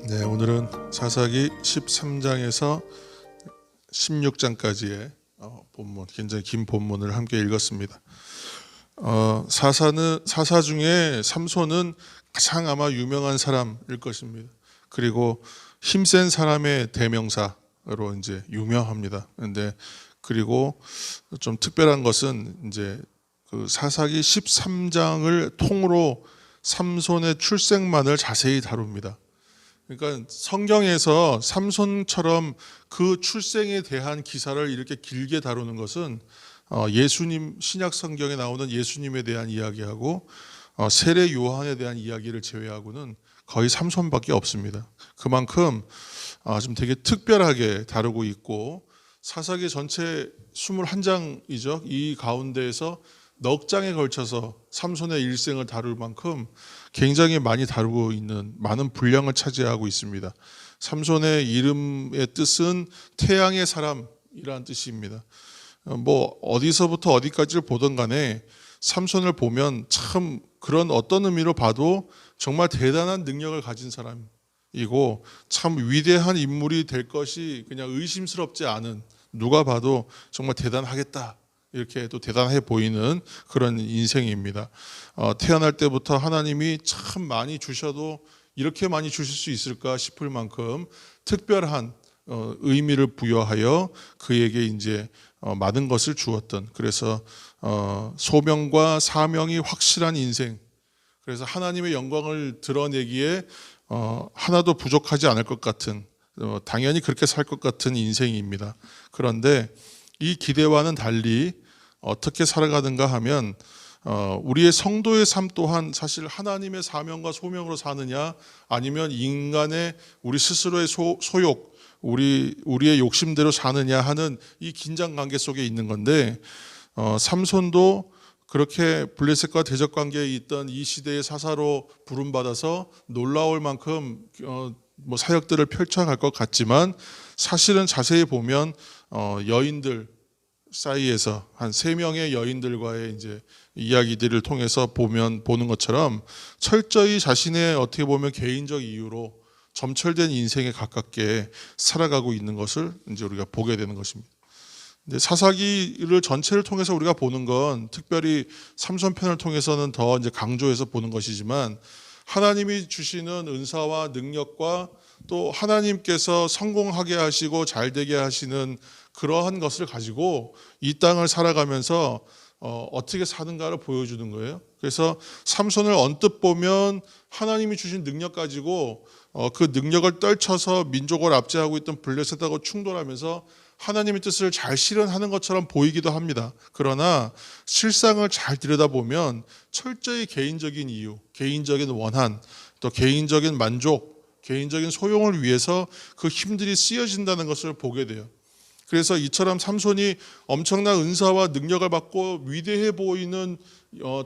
네, 오늘은 사사기 13장에서 16장까지의 본문, 굉장히 긴 본문을 함께 읽었습니다. 사사 중에 삼손은 가장 아마 유명한 사람일 것입니다. 그리고 힘센 사람의 대명사로 이제 유명합니다. 그리고 좀 특별한 것은 이제 그 사사기 13장을 통으로 삼손의 출생만을 자세히 다룹니다. 그러니까 성경에서 삼손처럼 그 출생에 대한 기사를 이렇게 길게 다루는 것은 예수님, 신약 성경에 나오는 예수님에 대한 이야기하고 세례 요한에 대한 이야기를 제외하고는 거의 삼손밖에 없습니다. 그만큼 좀 되게 특별하게 다루고 있고, 사사기 전체 21장이죠. 이 가운데에서 넉 장에 걸쳐서 삼손의 일생을 다룰 만큼 굉장히 많이 다루고 있는, 많은 분량을 차지하고 있습니다. 삼손의 이름의 뜻은 태양의 사람이라는 뜻입니다. 뭐 어디서부터 어디까지를 보든 간에 삼손을 보면 참 그런 어떤 의미로 봐도 정말 대단한 능력을 가진 사람이고 참 위대한 인물이 될 것이 그냥 의심스럽지 않은, 누가 봐도 정말 대단하겠다, 이렇게 또 대단해 보이는 그런 인생입니다. 태어날 때부터 하나님이 참 많이 주셔도 이렇게 많이 주실 수 있을까 싶을 만큼 특별한 의미를 부여하여 그에게 이제 많은 것을 주었던, 그래서 소명과 사명이 확실한 인생, 그래서 하나님의 영광을 드러내기에 하나도 부족하지 않을 것 같은, 당연히 그렇게 살 것 같은 인생입니다. 그런데 이 기대와는 달리 어떻게 살아가는가 하면 우리의 성도의 삶 또한 사실 하나님의 사명과 소명으로 사느냐, 아니면 인간의 우리 스스로의 소욕, 우리의 욕심대로 사느냐 하는 이 긴장 관계 속에 있는 건데, 삼손도 그렇게 블레셋과 대적 관계에 있던 이 시대의 사사로 부름받아서 놀라울 만큼 사역들을 펼쳐갈 것 같지만, 사실은 자세히 보면 여인들 사이에서 한 3명의 여인들과의 이제 이야기들을 통해서 보는 것처럼 철저히 자신의 어떻게 보면 개인적 이유로 점철된 인생에 가깝게 살아가고 있는 것을 이제 우리가 보게 되는 것입니다. 근데 사사기를 전체를 통해서 우리가 보는 건 특별히 삼손 편을 통해서는 더 이제 강조해서 보는 것이지만, 하나님이 주시는 은사와 능력과 또 하나님께서 성공하게 하시고 잘 되게 하시는 그러한 것을 가지고 이 땅을 살아가면서 어떻게 사는가를 보여주는 거예요. 그래서 삼손을 언뜻 보면 하나님이 주신 능력 가지고 그 능력을 떨쳐서 민족을 압제하고 있던 블레셋하고 충돌하면서 하나님의 뜻을 잘 실현하는 것처럼 보이기도 합니다. 그러나 실상을 잘 들여다보면 철저히 개인적인 이유, 개인적인 원한, 또 개인적인 만족, 개인적인 소용을 위해서 그 힘들이 쓰여진다는 것을 보게 돼요. 그래서 이처럼 삼손이 엄청난 은사와 능력을 받고 위대해 보이는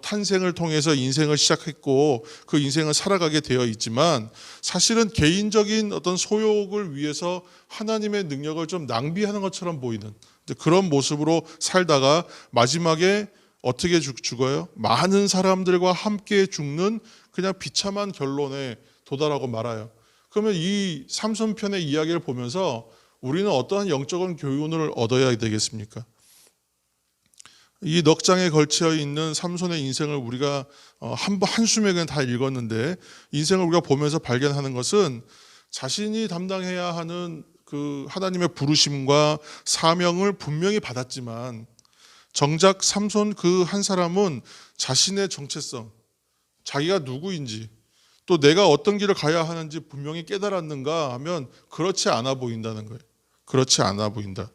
탄생을 통해서 인생을 시작했고 그 인생을 살아가게 되어 있지만, 사실은 개인적인 어떤 소욕을 위해서 하나님의 능력을 좀 낭비하는 것처럼 보이는 그런 모습으로 살다가 마지막에 어떻게 죽어요? 많은 사람들과 함께 죽는 그냥 비참한 결론에 도달하고 말아요. 그러면 이 삼손 편의 이야기를 보면서 우리는 어떠한 영적인 교훈을 얻어야 되겠습니까? 이 넉 장에 걸쳐 있는 삼손의 인생을 우리가 한숨에 그냥 다 읽었는데, 인생을 우리가 보면서 발견하는 것은 자신이 담당해야 하는 그 하나님의 부르심과 사명을 분명히 받았지만, 정작 삼손 그 한 사람은 자신의 정체성, 자기가 누구인지, 또 내가 어떤 길을 가야 하는지 분명히 깨달았는가 하면 그렇지 않아 보인다는 거예요. 그렇지 않아 보인다.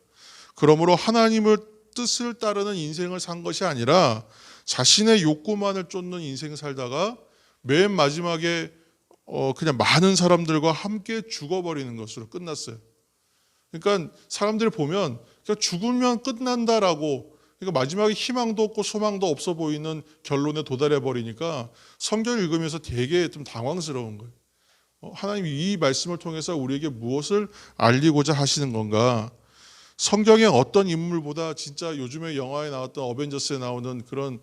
그러므로 하나님의 뜻을 따르는 인생을 산 것이 아니라 자신의 욕구만을 쫓는 인생을 살다가 맨 마지막에 그냥 많은 사람들과 함께 죽어버리는 것으로 끝났어요. 그러니까 사람들이 보면 그냥 죽으면 끝난다라고, 그러니까 마지막에 희망도 없고 소망도 없어 보이는 결론에 도달해 버리니까 성경을 읽으면서 되게 좀 당황스러운 거예요. 하나님이 이 말씀을 통해서 우리에게 무엇을 알리고자 하시는 건가? 성경의 어떤 인물보다 진짜 요즘에 영화에 나왔던 어벤져스에 나오는 그런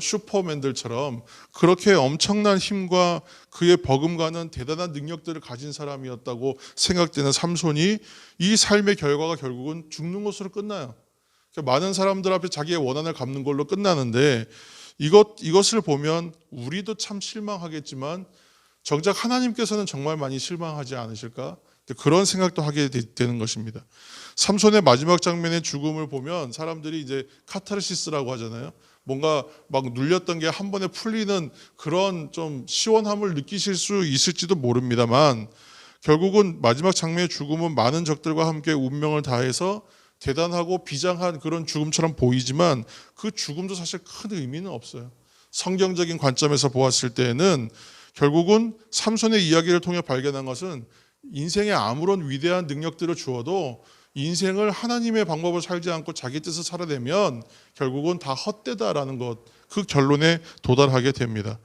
슈퍼맨들처럼 그렇게 엄청난 힘과 그의 버금가는 대단한 능력들을 가진 사람이었다고 생각되는 삼손이 이 삶의 결과가 결국은 죽는 것으로 끝나요. 많은 사람들 앞에 자기의 원한을 갚는 걸로 끝나는데 이것을 보면 우리도 참 실망하겠지만 정작 하나님께서는 정말 많이 실망하지 않으실까? 그런 생각도 하게 되는 것입니다. 삼손의 마지막 장면의 죽음을 보면 사람들이 이제 카타르시스라고 하잖아요. 뭔가 막 눌렸던 게 한 번에 풀리는 그런 좀 시원함을 느끼실 수 있을지도 모릅니다만 결국은 마지막 장면의 죽음은 많은 적들과 함께 운명을 다해서 대단하고 비장한 그런 죽음처럼 보이지만 그 죽음도 사실 큰 의미는 없어요. 성경적인 관점에서 보았을 때는 결국은 삼손의 이야기를 통해 발견한 것은 인생에 아무런 위대한 능력들을 주어도 인생을 하나님의 방법을 살지 않고 자기 뜻을 살아내면 결국은 다 헛되다라는 것, 그 결론에 도달하게 됩니다.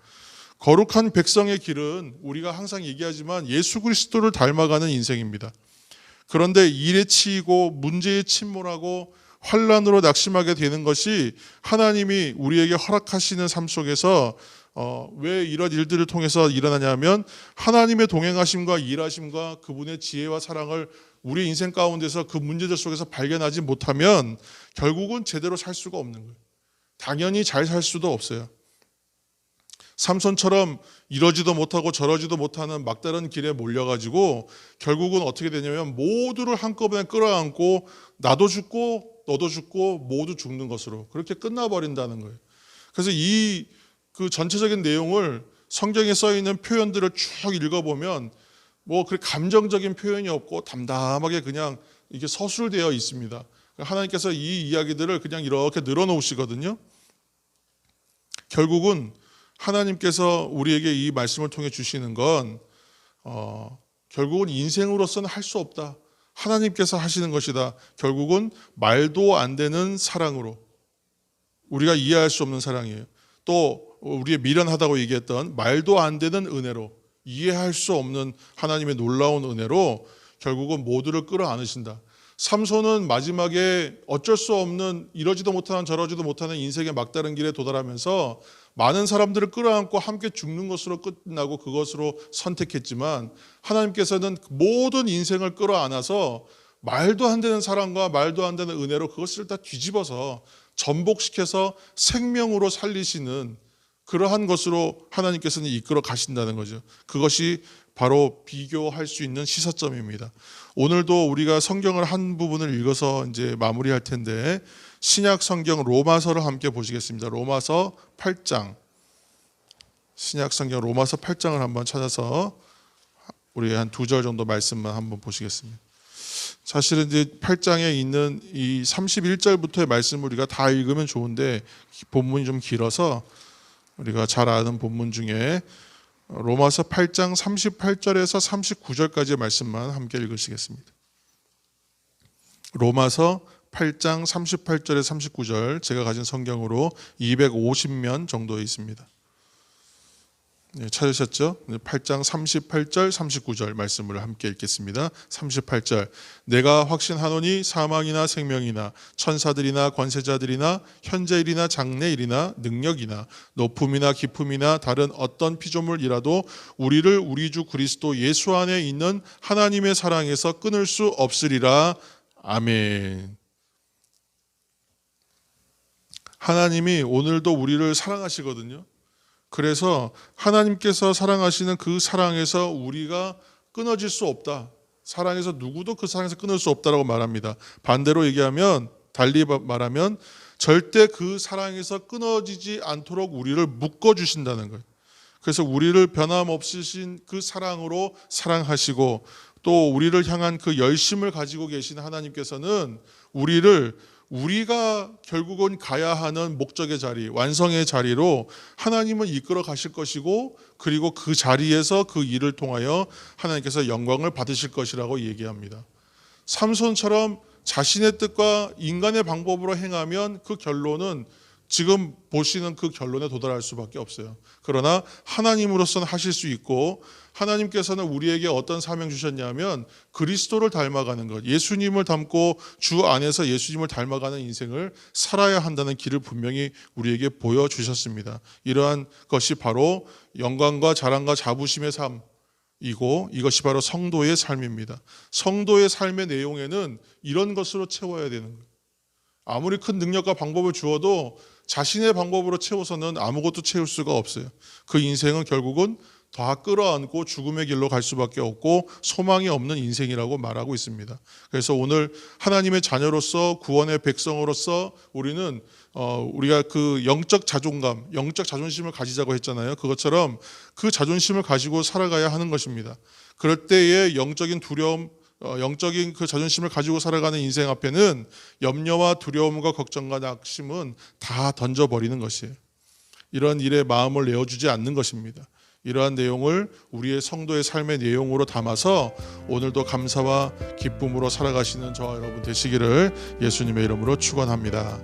거룩한 백성의 길은 우리가 항상 얘기하지만 예수 그리스도를 닮아가는 인생입니다. 그런데 일에 치이고 문제에 침몰하고 환난으로 낙심하게 되는 것이 하나님이 우리에게 허락하시는 삶 속에서 왜 이런 일들을 통해서 일어나냐면 하나님의 동행하심과 일하심과 그분의 지혜와 사랑을 우리 인생 가운데서 그 문제들 속에서 발견하지 못하면 결국은 제대로 살 수가 없는 거예요. 당연히 잘 살 수도 없어요. 삼손처럼 이러지도 못하고 저러지도 못하는 막다른 길에 몰려가지고 결국은 어떻게 되냐면 모두를 한꺼번에 끌어안고 나도 죽고 너도 죽고 모두 죽는 것으로 그렇게 끝나버린다는 거예요. 그래서 그 전체적인 내용을 성경에 써 있는 표현들을 쭉 읽어보면 그 감정적인 표현이 없고 담담하게 그냥 이게 서술되어 있습니다. 하나님께서 이 이야기들을 그냥 이렇게 늘어놓으시거든요. 결국은 하나님께서 우리에게 이 말씀을 통해 주시는 건 결국은 인생으로서는 할 수 없다. 하나님께서 하시는 것이다. 결국은 말도 안 되는 사랑으로 우리가 이해할 수 없는 사랑이에요. 또 우리의 미련하다고 얘기했던 말도 안 되는 은혜로 이해할 수 없는 하나님의 놀라운 은혜로 결국은 모두를 끌어안으신다. 삼손은 마지막에 어쩔 수 없는 이러지도 못하는 저러지도 못하는 인생의 막다른 길에 도달하면서 많은 사람들을 끌어안고 함께 죽는 것으로 끝나고 그것으로 선택했지만 하나님께서는 모든 인생을 끌어안아서 말도 안 되는 사랑과 말도 안 되는 은혜로 그것을 다 뒤집어서 전복시켜서 생명으로 살리시는 그러한 것으로 하나님께서는 이끌어 가신다는 거죠. 그것이 바로 비교할 수 있는 시사점입니다. 오늘도 우리가 성경을 한 부분을 읽어서 이제 마무리할 텐데 신약 성경 로마서를 함께 보시겠습니다. 로마서 8장. 신약 성경 로마서 8장을 한번 찾아서 우리 한 2절 정도 말씀만 한번 보시겠습니다. 사실은 이제 8장에 있는 이 31절부터의 말씀을 우리가 다 읽으면 좋은데 본문이 좀 길어서 우리가 잘 아는 본문 중에 로마서 8장 38절에서 39절까지의 말씀만 함께 읽으시겠습니다. 로마서 8장 38절에서 39절 제가 가진 성경으로 250면 정도 있습니다. 네, 찾으셨죠? 8장 38절 39절 말씀을 함께 읽겠습니다. 38절 내가 확신하노니 사망이나 생명이나 천사들이나 권세자들이나 현재일이나 장래일이나 능력이나 높음이나 깊음이나 다른 어떤 피조물이라도 우리를 우리 주 그리스도 예수 안에 있는 하나님의 사랑에서 끊을 수 없으리라. 아멘. 하나님이 오늘도 우리를 사랑하시거든요. 그래서 하나님께서 사랑하시는 그 사랑에서 우리가 끊어질 수 없다. 사랑에서 누구도 그 사랑에서 끊을 수 없다라고 말합니다. 반대로 얘기하면 달리 말하면 절대 그 사랑에서 끊어지지 않도록 우리를 묶어주신다는 거예요. 그래서 우리를 변함없으신 그 사랑으로 사랑하시고 또 우리를 향한 그 열심을 가지고 계신 하나님께서는 우리가 결국은 가야 하는 목적의 자리, 완성의 자리로 하나님은 이끌어 가실 것이고 그리고 그 자리에서 그 일을 통하여 하나님께서 영광을 받으실 것이라고 얘기합니다. 삼손처럼 자신의 뜻과 인간의 방법으로 행하면 그 결론은 지금 보시는 그 결론에 도달할 수밖에 없어요. 그러나 하나님으로서는 하실 수 있고, 하나님께서는 우리에게 어떤 사명 주셨냐면 그리스도를 닮아가는 것, 예수님을 닮고 주 안에서 예수님을 닮아가는 인생을 살아야 한다는 길을 분명히 우리에게 보여주셨습니다. 이러한 것이 바로 영광과 자랑과 자부심의 삶이고, 이것이 바로 성도의 삶입니다. 성도의 삶의 내용에는 이런 것으로 채워야 되는 거예요. 아무리 큰 능력과 방법을 주어도 자신의 방법으로 채워서는 아무것도 채울 수가 없어요. 그 인생은 결국은 다 끌어안고 죽음의 길로 갈 수밖에 없고 소망이 없는 인생이라고 말하고 있습니다. 그래서 오늘 하나님의 자녀로서, 구원의 백성으로서 우리는 우리가 그 영적 자존감, 영적 자존심을 가지자고 했잖아요. 그것처럼 그 자존심을 가지고 살아가야 하는 것입니다. 그럴 때의 영적인 두려움, 영적인 그 자존심을 가지고 살아가는 인생 앞에는 염려와 두려움과 걱정과 낙심은 다 던져버리는 것이에요. 이런 일에 마음을 내어주지 않는 것입니다. 이러한 내용을 우리의 성도의 삶의 내용으로 담아서 오늘도 감사와 기쁨으로 살아가시는 저와 여러분 되시기를 예수님의 이름으로 축원합니다.